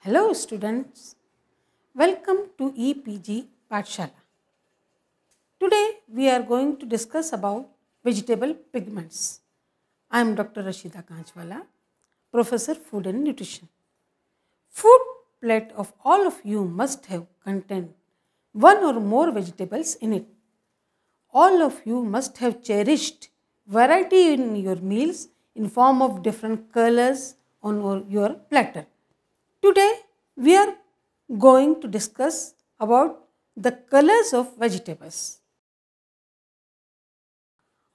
Hello students, welcome to EPG Pathshala. Today we are going to discuss about vegetable pigments. I am Dr. Rashida Kanchwala, Professor Food and Nutrition. Food plate of all of you must have contain one or more vegetables in it. All of you must have cherished variety in your meals in form of different colors on your platter. Today we are going to discuss about the colors of vegetables.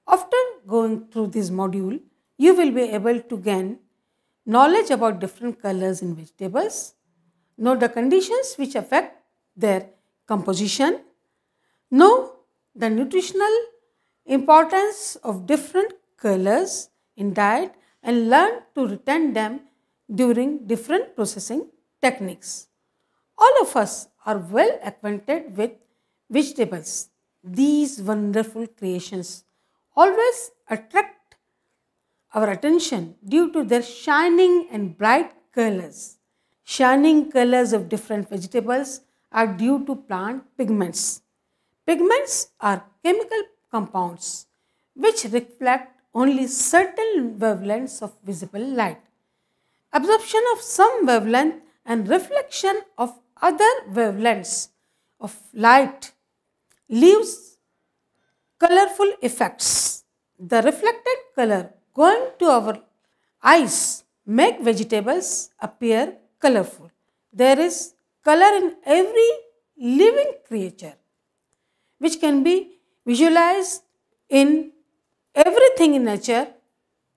After going through this module, you will be able to gain knowledge about different colors in vegetables, know the conditions which affect their composition, know the nutritional importance of different colors in diet and learn to retain them during different processing techniques. All of us are well acquainted with vegetables. These wonderful creations always attract our attention due to their shining and bright colors. Shining colors of different vegetables are due to plant pigments. Pigments are chemical compounds which reflect only certain wavelengths of visible light. Absorption of some wavelength and reflection of other wavelengths of light leaves colorful effects. The reflected color going to our eyes make vegetables appear colorful. There is color in every living creature which can be visualized in everything in nature,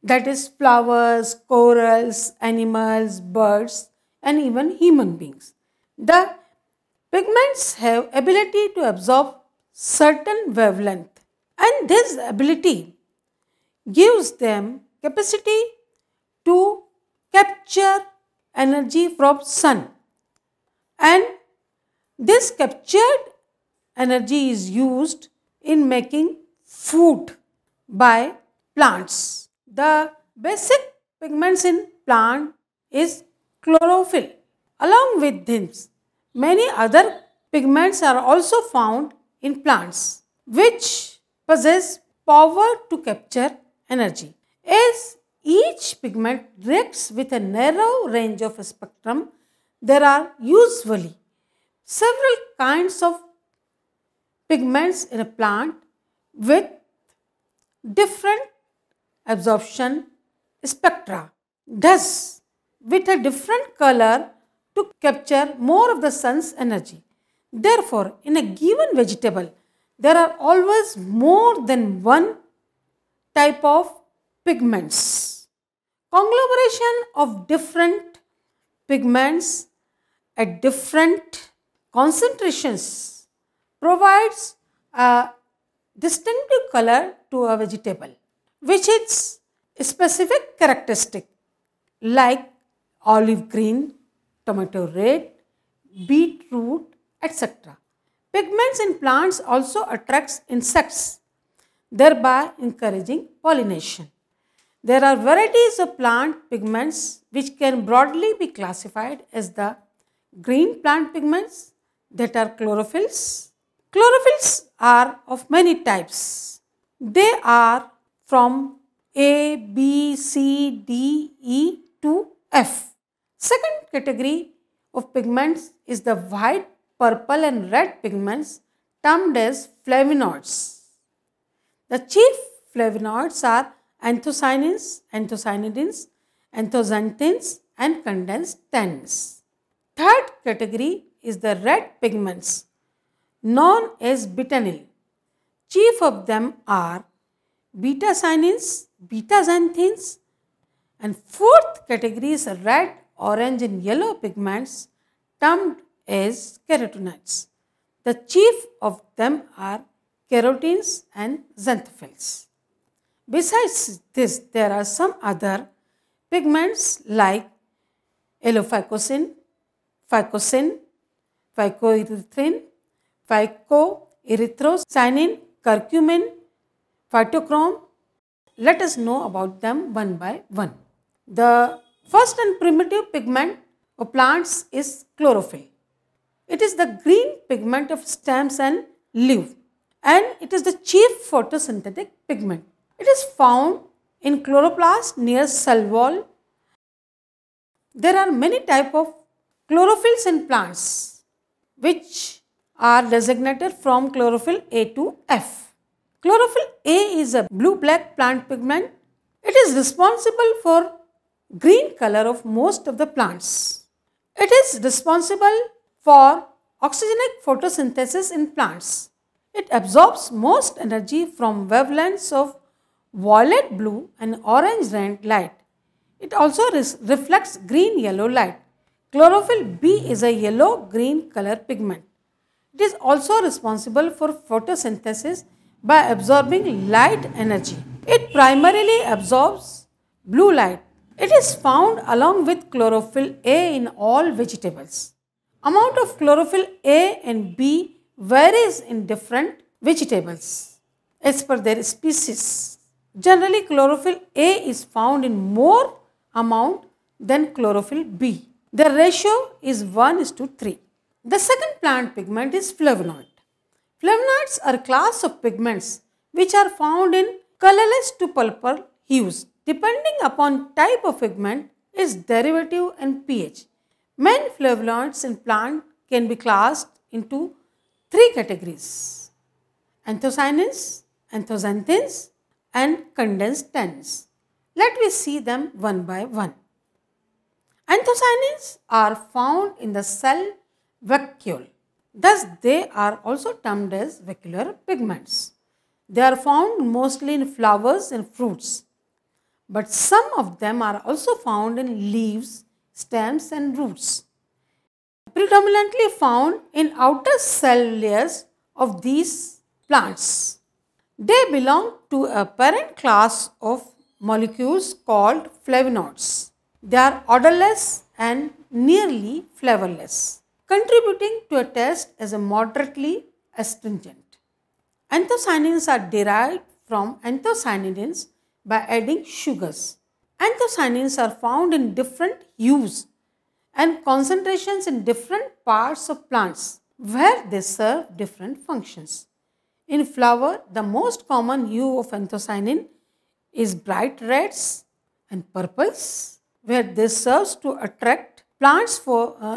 that is flowers, corals, animals, birds and even human beings. The pigments have ability to absorb certain wavelength and this ability gives them capacity to capture energy from sun, and this captured energy is used in making food by plants. The basic pigments in plant is chlorophyll. Along with this, many other pigments are also found in plants which possess power to capture energy. As each pigment reacts with a narrow range of spectrum, there are usually several kinds of pigments in a plant with different absorption spectra, thus with a different color to capture more of the sun's energy. Therefore, in a given vegetable, there are always more than one type of pigments. Conglomeration of different pigments at different concentrations provides a distinctive color to a vegetable, which is specific characteristic like olive green, tomato red, beetroot, etc. Pigments in plants also attracts insects, thereby encouraging pollination. There are varieties of plant pigments which can broadly be classified as the green plant pigments, that are chlorophylls. Chlorophylls are of many types. They are from A, B, C, D, E to F. Second category of pigments is the white, purple and red pigments termed as flavonoids. The chief flavonoids are anthocyanins, anthocyanidins, anthocyanins and condensed tannins. Third category is the red pigments known as betanyl. Chief of them are beta-cyanins, beta-xanthines, and fourth category is red, orange and yellow pigments termed as carotenoids. The chief of them are carotenes and xanthophylls. Besides this, there are some other pigments like allophycocin, phycocin, phycoerythrin, phycoerythrocyanin, curcumin, phytochrome. Let us know about them one by one. The first and primitive pigment of plants is chlorophyll. It is the green pigment of stems and leaf, and it is the chief photosynthetic pigment. It is found in chloroplast near cell wall. There are many types of chlorophylls in plants which are designated from chlorophyll A to F. Chlorophyll A is a blue-black plant pigment. It is responsible for green color of most of the plants. It is responsible for oxygenic photosynthesis in plants. It absorbs most energy from wavelengths of violet blue and orange red light. It also reflects green-yellow light. Chlorophyll B is a yellow-green color pigment. It is also responsible for photosynthesis by absorbing light energy. It primarily absorbs blue light. It is found along with chlorophyll A in all vegetables. Amount of chlorophyll A and B varies in different vegetables as per their species. Generally, chlorophyll A is found in more amount than chlorophyll B. The ratio is 1:3. The second plant pigment is flavonoid. Flavonoids are a class of pigments which are found in colorless to purple hues. Depending upon type of pigment, its derivative and pH. Many flavonoids in plant can be classed into three categories: anthocyanins, anthocyanins, and condensed tannins. Let me see them one by one. Anthocyanins are found in the cell vacuole. Thus, they are also termed as vacuolar pigments. They are found mostly in flowers and fruits, but some of them are also found in leaves, stems and roots. Predominantly found in outer cell layers of these plants. They belong to a parent class of molecules called flavonoids. They are odorless and nearly flavorless, contributing to a taste as a moderately astringent. Anthocyanins are derived from anthocyanidins by adding sugars. Anthocyanins are found in different hues and concentrations in different parts of plants where they serve different functions. In flower, the most common hue of anthocyanin is bright reds and purples, where they serve to attract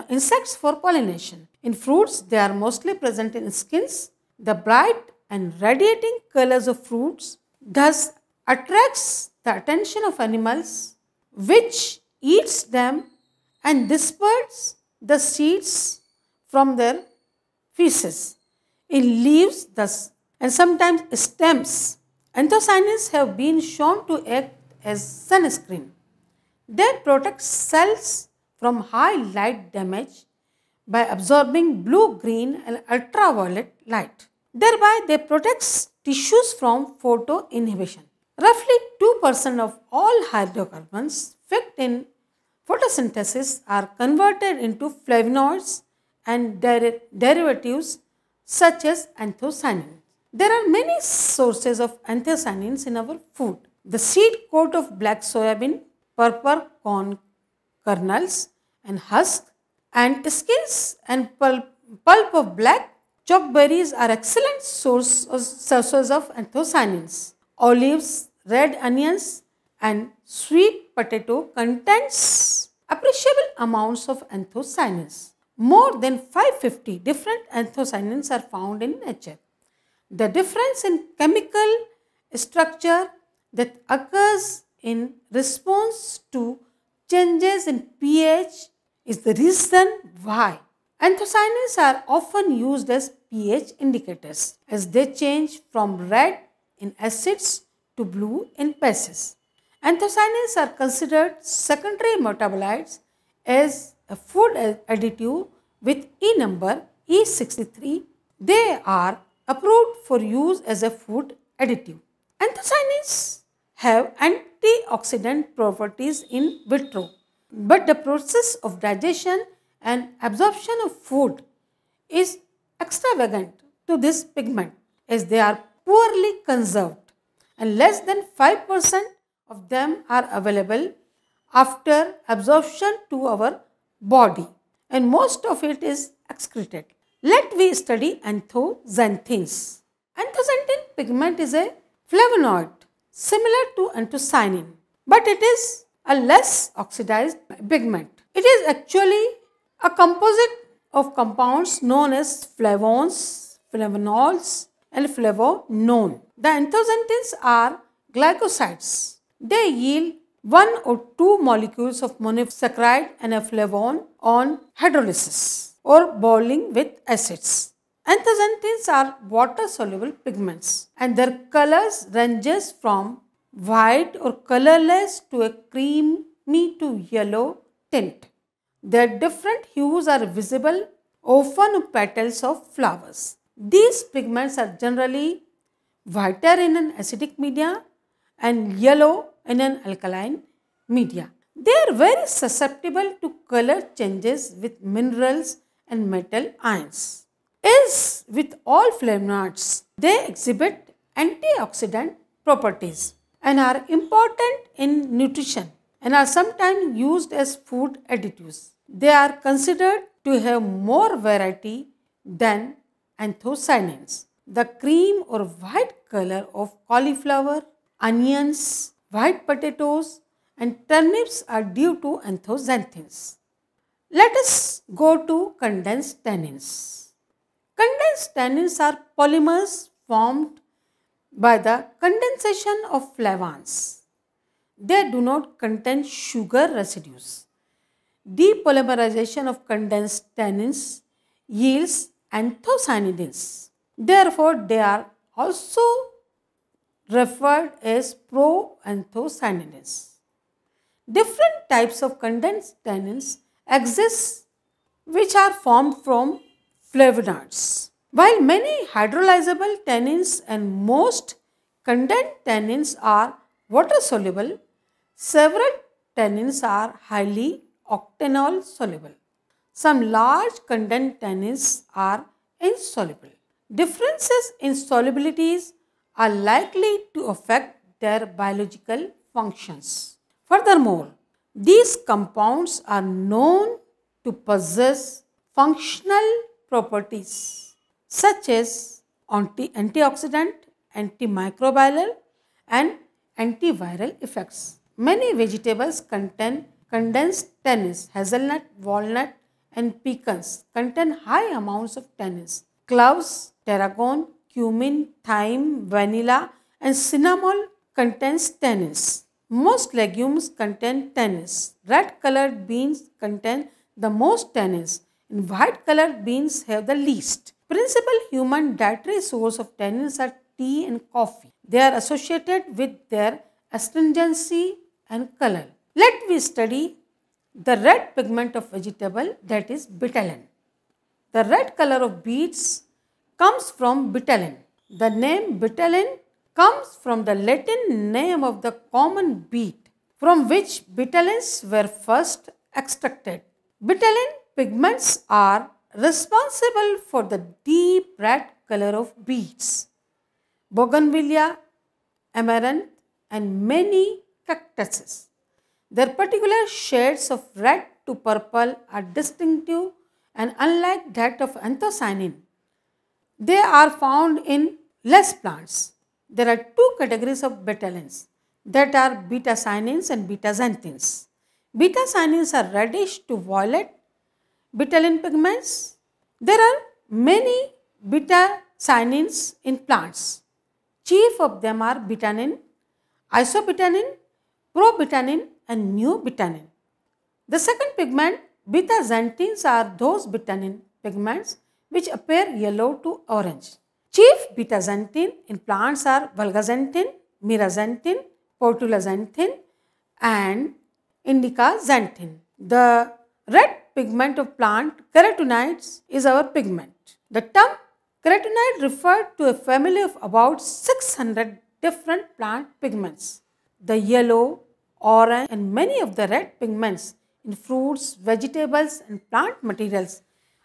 insects for pollination. In fruits, they are mostly present in skins. The bright and radiating colors of fruits thus attracts the attention of animals, which eats them and disperses the seeds from their feces. In leaves, thus, and sometimes stems, anthocyanins have been shown to act as sunscreen. They protect cells from high light damage by absorbing blue, green and ultraviolet light. Thereby, they protect tissues from photoinhibition. Roughly 2% of all hydrocarbons found in photosynthesis are converted into flavonoids and derivatives such as anthocyanins. There are many sources of anthocyanins in our food. The seed coat of black soybean, purple corn kernels and husk, and skins and pulp of black chokeberries are excellent sources of anthocyanins. Olives, red onions and sweet potato contains appreciable amounts of anthocyanins. More than 550 different anthocyanins are found in nature. The difference in chemical structure that occurs in response to changes in pH is the reason why anthocyanins are often used as pH indicators, as they change from red in acids to blue in bases. Anthocyanins are considered secondary metabolites as a food additive with E number E63. They are approved for use as a food additive. Anthocyanins have antioxidant properties in vitro, but the process of digestion and absorption of food is extravagant to this pigment, as they are poorly conserved and less than 5% of them are available after absorption to our body, and most of it is excreted. Let we study anthocyanthins. Anthocyanin pigment is a flavonoid similar to anthocyanin, but it is a less oxidized pigment. It is actually a composite of compounds known as flavones, flavonols, and flavonone. The anthocyanins are glycosides. They yield one or two molecules of monosaccharide and a flavone on hydrolysis or boiling with acids. Anthocyanins are water-soluble pigments and their colors ranges from white or colorless to a creamy to yellow tint. Their different hues are visible often on petals of flowers. These pigments are generally whiter in an acidic media and yellow in an alkaline media. They are very susceptible to color changes with minerals and metal ions. As with all flavonoids, they exhibit antioxidant properties and are important in nutrition and are sometimes used as food additives. They are considered to have more variety than anthocyanins. The cream or white color of cauliflower, onions, white potatoes and turnips are due to anthocyanins. Let us go to condensed tannins. Condensed tannins are polymers formed by the condensation of flavans. They do not contain sugar residues. Depolymerization of condensed tannins yields anthocyanidins. Therefore, they are also referred as proanthocyanidins. Different types of condensed tannins exist which are formed from flavonoids. While many hydrolyzable tannins and most condensed tannins are water soluble, several tannins are highly octanol soluble. Some large condensed tannins are insoluble. Differences in solubilities are likely to affect their biological functions. Furthermore, these compounds are known to possess functional properties such as antioxidant, antimicrobial and antiviral effects. Many vegetables contain condensed tannins. Hazelnut, walnut and pecans contain high amounts of tannins. Cloves, tarragon, cumin, thyme, vanilla and cinnamon contains tannins. Most legumes contain tannins. Red colored beans contain the most tannins and white colored beans have the least. Principal human dietary source of tannins are tea and coffee. They are associated with their astringency and color. Let we study the red pigment of vegetable, that is betalain. The red color of beets comes from betalain. The name betalain comes from the Latin name of the common beet from which betalains were first extracted. Betalain pigments are responsible for the deep red color of beets, bougainvillea, amaranth and many cactuses. Their particular shades of red to purple are distinctive and unlike that of anthocyanin. They are found in less plants. There are two categories of betalains that are beta-cyanins and beta-xanthins. Beta-cyanins are reddish to violet betalain pigments. There are many beta-cyanins in plants. Chief of them are betanin, isobetanin, probetanin and neobetanin. The second pigment, beta-xanthins, are those betanin pigments which appear yellow to orange. Chief beta-xanthin in plants are vulgaxanthin, miraxanthin, portulaxanthin and indicaxanthin. The red pigment of plant carotenoids is our pigment. The term carotenoid referred to a family of about 600 different plant pigments. The yellow, orange and many of the red pigments in fruits, vegetables and plant materials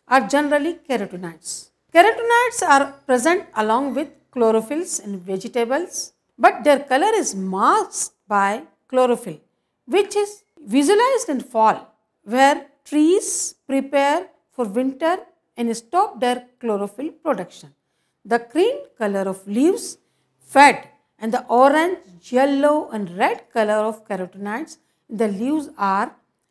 are generally carotenoids. Carotenoids are present along with chlorophylls in vegetables, but their color is masked by chlorophyll, which is visualized in fall, where trees prepare for winter and stop their chlorophyll production. The green color of leaves fed and the orange, yellow and red color of carotenoids in the leaves are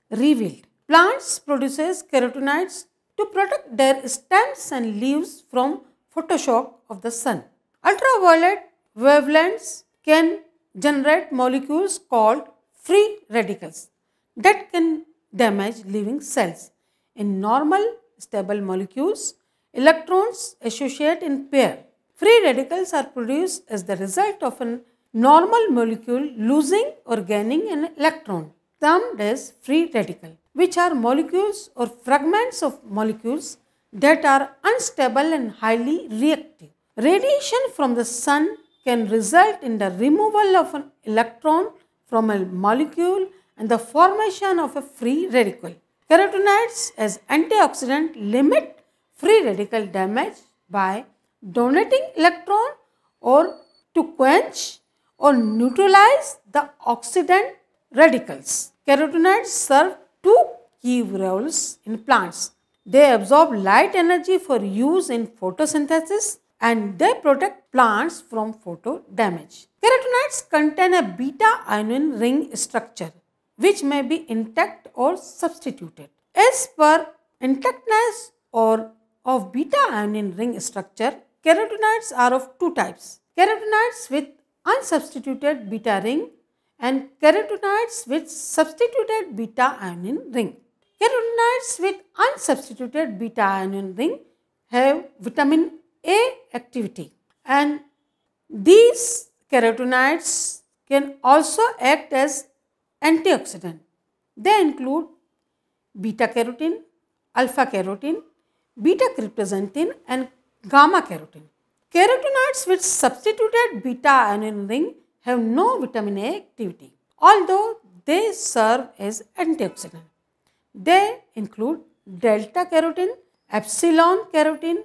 revealed. Plants produces carotenoids to protect their stems and leaves from photoshock of the sun. Ultraviolet wavelengths can generate molecules called free radicals that can damage living cells. In normal stable molecules, electrons associate in pair. Free radicals are produced as the result of a normal molecule losing or gaining an electron, termed as free radical, which are molecules or fragments of molecules that are unstable and highly reactive. Radiation from the sun can result in the removal of an electron from a molecule and the formation of a free radical. Carotenoids as antioxidant limit free radical damage by donating electron or to quench or neutralize the oxidant radicals. Carotenoids serve two key roles in plants. They absorb light energy for use in photosynthesis and they protect plants from photo damage. Carotenoids contain a beta-alanine ring structure which may be intact or substituted. As per intactness or of beta-alanine ring structure, carotenoids are of two types: carotenoids with unsubstituted beta ring and carotenoids with substituted beta-alanine ring. Carotenoids with unsubstituted beta-alanine ring have vitamin A activity, and these carotenoids can also act as antioxidant. They include beta carotene, alpha carotene, beta cryptoxanthin and gamma carotene. Carotenoids with substituted beta-alanine ring have no vitamin A activity, although they serve as antioxidant. They include delta carotene, epsilon carotene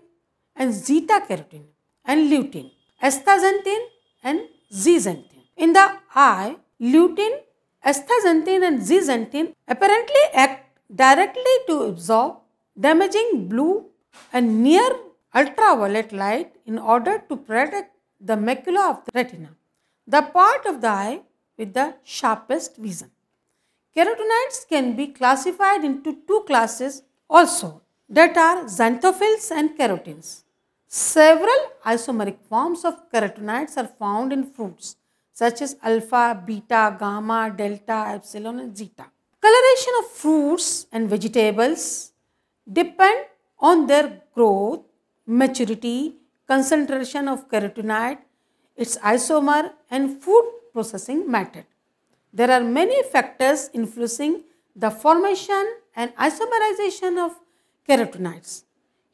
and zeta carotene and lutein, astaxanthin and zeaxanthin. In the eye, lutein, astaxanthin and zeaxanthin apparently act directly to absorb damaging blue and near ultraviolet light in order to protect the macula of the retina, the part of the eye with the sharpest vision. Carotenoids can be classified into two classes also, that are xanthophylls and carotenes. Several isomeric forms of carotenoids are found in fruits such as alpha, beta, gamma, delta, epsilon and zeta. Coloration of fruits and vegetables depend on their growth, maturity, concentration of carotenoid, its isomer and food processing method. There are many factors influencing the formation and isomerization of carotenoids.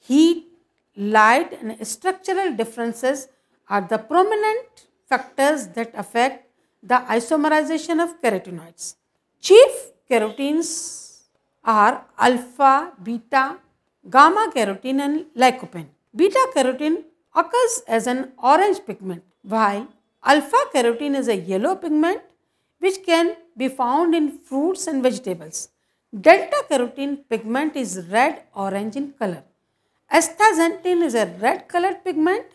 Heat, light and structural differences are the prominent factors that affect the isomerization of carotenoids. Chief carotenes are alpha, beta, gamma carotene and lycopene. Beta carotene occurs as an orange pigment, while alpha carotene is a yellow pigment which can be found in fruits and vegetables. Delta carotene pigment is red-orange in color. Astaxanthin is a red-colored pigment.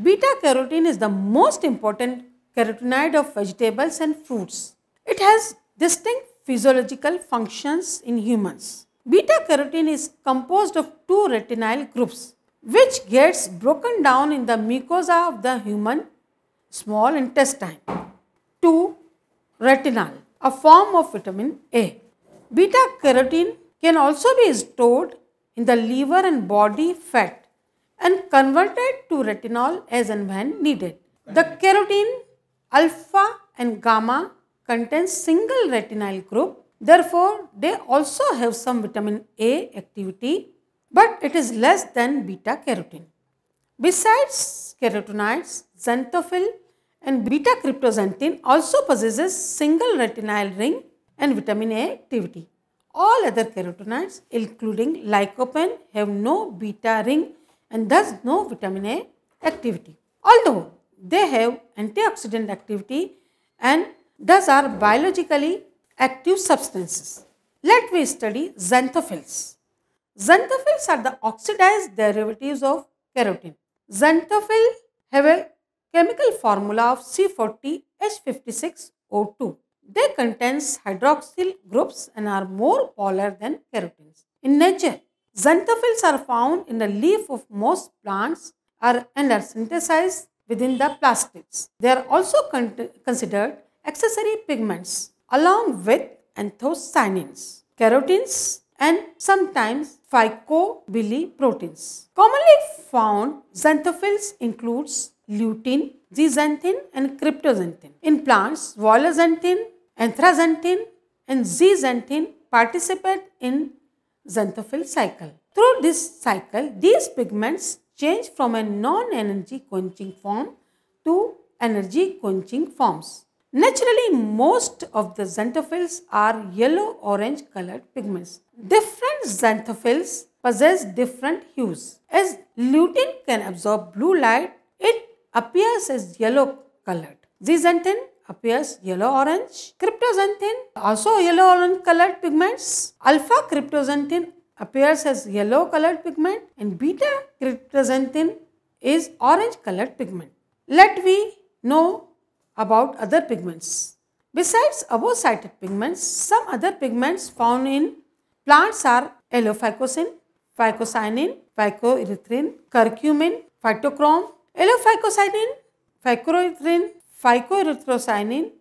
Beta carotene is the most important carotenoid of vegetables and fruits. It has distinct physiological functions in humans. Beta carotene is composed of two retinyl groups, which gets broken down in the mucosa of the human small intestine to retinol, a form of vitamin A. Beta carotene can also be stored in the liver and body fat and converted to retinol as and when needed. The carotene alpha and gamma contains single retinyl group, therefore they also have some vitamin A activity, but it is less than beta carotene. Besides carotenoids, xanthophyll and beta cryptoxanthin also possesses single retinyl ring and vitamin A activity. All other carotenoids, including lycopene, have no beta ring and thus no vitamin A activity, although they have antioxidant activity and thus are biologically active substances. let me study xanthophylls. Xanthophylls are the oxidized derivatives of keratin. Xanthophylls have a chemical formula of C40H56O2. They contain hydroxyl groups and are more polar than keratins. In nature, xanthophylls are found in the leaf of most plants and are synthesized within the plastids. They are also considered accessory pigments along with anthocyanins, keratins, and sometimes phycobiliproteins. Commonly found xanthophylls includes lutein, zeaxanthin, and cryptoxanthin. In plants, vioxanthin, anthraxanthin, and zeaxanthin participate in xanthophyll cycle. Through this cycle, these pigments change from a non-energy quenching form to energy quenching forms. Naturally, most of the xanthophylls are yellow-orange colored pigments. Different xanthophylls possess different hues. As lutein can absorb blue light, it appears as yellow colored. Zeaxanthin appears yellow-orange. Cryptoxanthin also yellow-orange colored pigments. Alpha cryptoxanthin appears as yellow colored pigment and beta cryptoxanthin is orange colored pigment. Let we know about other pigments. Besides above cited pigments, some other pigments found in plants are allophycocin, phycocyanin, phycoerythrin, curcumin, phytochrome. Allophycocyanin, phycoerythrocyanin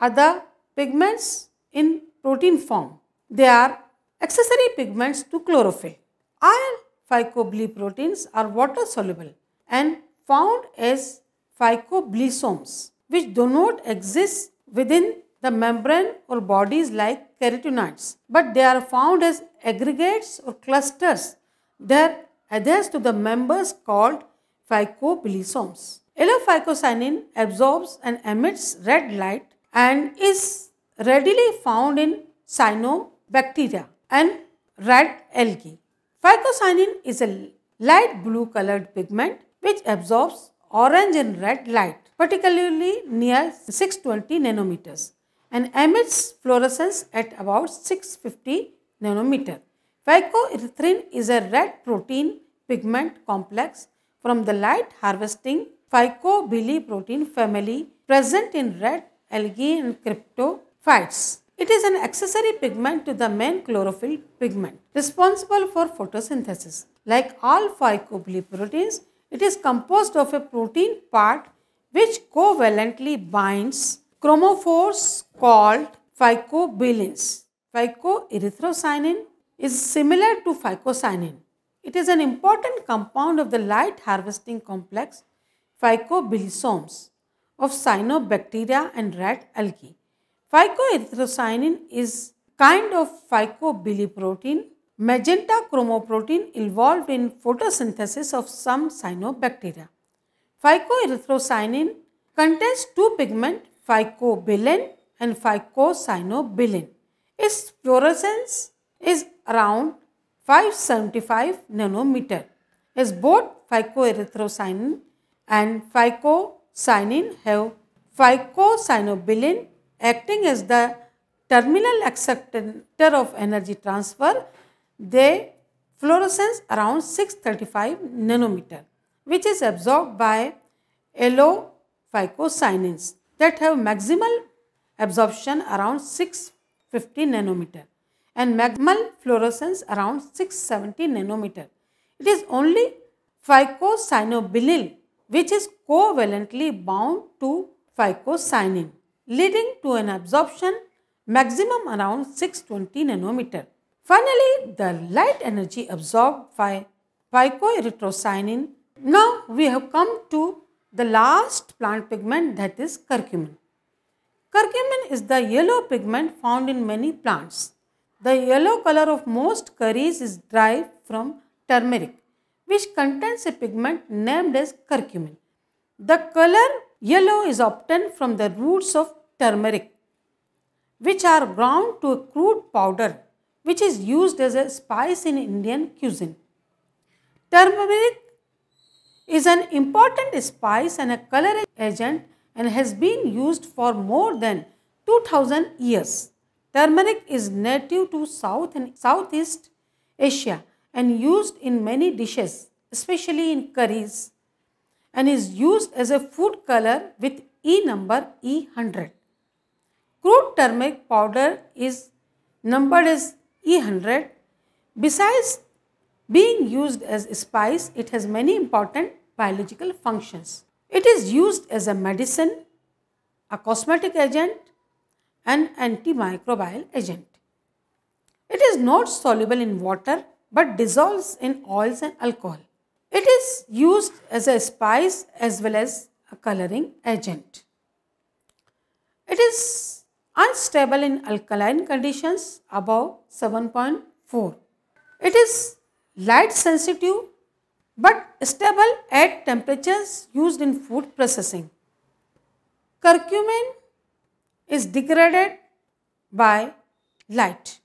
are the pigments in protein form. They are accessory pigments to chlorophyll. All phycobiliproteins are water soluble and found as phycobilisomes, which do not exist within the membrane or bodies like carotenoids, but they are found as aggregates or clusters that adheres to the members called phycobilisomes. Allophycocyanin absorbs and emits red light and is readily found in cyanobacteria and red algae. Phycocyanin is a light blue colored pigment which absorbs orange and red light, particularly near 620 nanometers, and emits fluorescence at about 650 nanometer. Phycoerythrin is a red protein pigment complex from the light harvesting phycobiliprotein family present in red algae and cryptophytes. It is an accessory pigment to the main chlorophyll pigment responsible for photosynthesis. Like all phycobiliproteins, it is composed of a protein part which covalently binds chromophores called phycobilins. Phycoerythrocyanin is similar to phycocyanin. It is an important compound of the light harvesting complex phycobilisomes of cyanobacteria and red algae. Phycoerythrocyanin is kind of phycobiliprotein, magenta chromoprotein involved in photosynthesis of some cyanobacteria. Phycoerythrocyanin contains two pigments, phycobilin and phycocyanobacterin. Its fluorescence is around 575 nanometer, as both phycoerythrocyanin and phycocyanin have phycocyanobacterin acting as the terminal acceptor of energy transfer. They fluorescence around 635 nanometer, which is absorbed by allophycocyanins that have maximal absorption around 650 nanometer and maximal fluorescence around 670 nanometer. It is only phycocyanobacterin which is covalently bound to phycocyanin, leading to an absorption maximum around 620 nanometer. Finally, the light energy absorbed by phycoerythrocyanin. Now we have come to the last plant pigment, that is curcumin. Curcumin is the yellow pigment found in many plants. The yellow color of most curries is derived from turmeric, which contains a pigment named as curcumin. The color yellow is obtained from the roots of turmeric, which are ground to a crude powder, which is used as a spice in Indian cuisine. Turmeric is an important spice and a color agent and has been used for more than 2000 years. Turmeric is native to South and Southeast Asia and used in many dishes, especially in curries, and is used as a food color with E number E100. Crude turmeric powder is numbered as E100. Besides being used as a spice, it has many important biological functions. It is used as a medicine, a cosmetic agent, and antimicrobial agent. It is not soluble in water but dissolves in oils and alcohol. It is used as a spice as well as a coloring agent. It is unstable in alkaline conditions above 7.4. It is light sensitive but stable at temperatures used in food processing. Curcumin is degraded by light.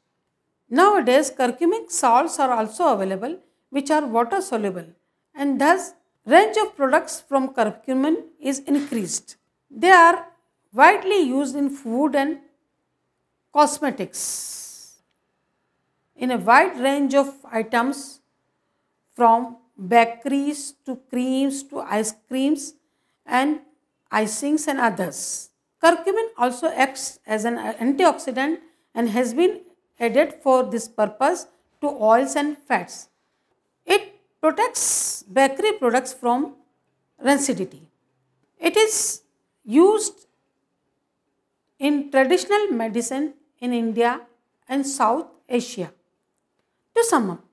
Nowadays, curcumic salts are also available which are water soluble, and thus range of products from curcumin is increased. They are widely used in food and cosmetics in a wide range of items from bakeries to creams to ice creams and icings and others. Curcumin also acts as an antioxidant and has been added for this purpose to oils and fats. It protects bakery products from rancidity. It is used in traditional medicine in India and South Asia. To sum up,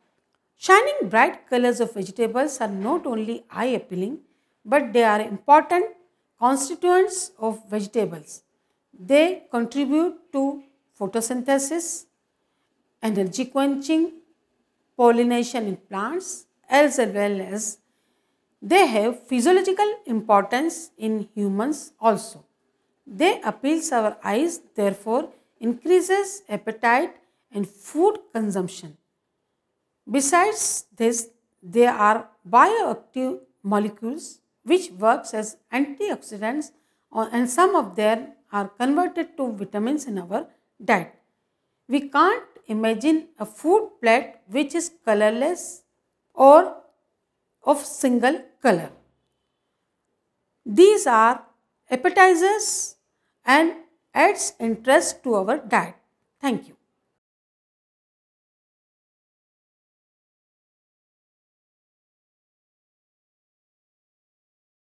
shining bright colors of vegetables are not only eye appealing, but they are important constituents of vegetables. They contribute to photosynthesis, energy quenching, pollination in plants, as well as they have physiological importance in humans also. They appeal our eyes, therefore increases appetite and food consumption. Besides this, there are bioactive molecules which works as antioxidants, and some of them are converted to vitamins in our diet. We can't imagine a food plate which is colorless or of single color. These are appetizers and adds interest to our diet. Thank you.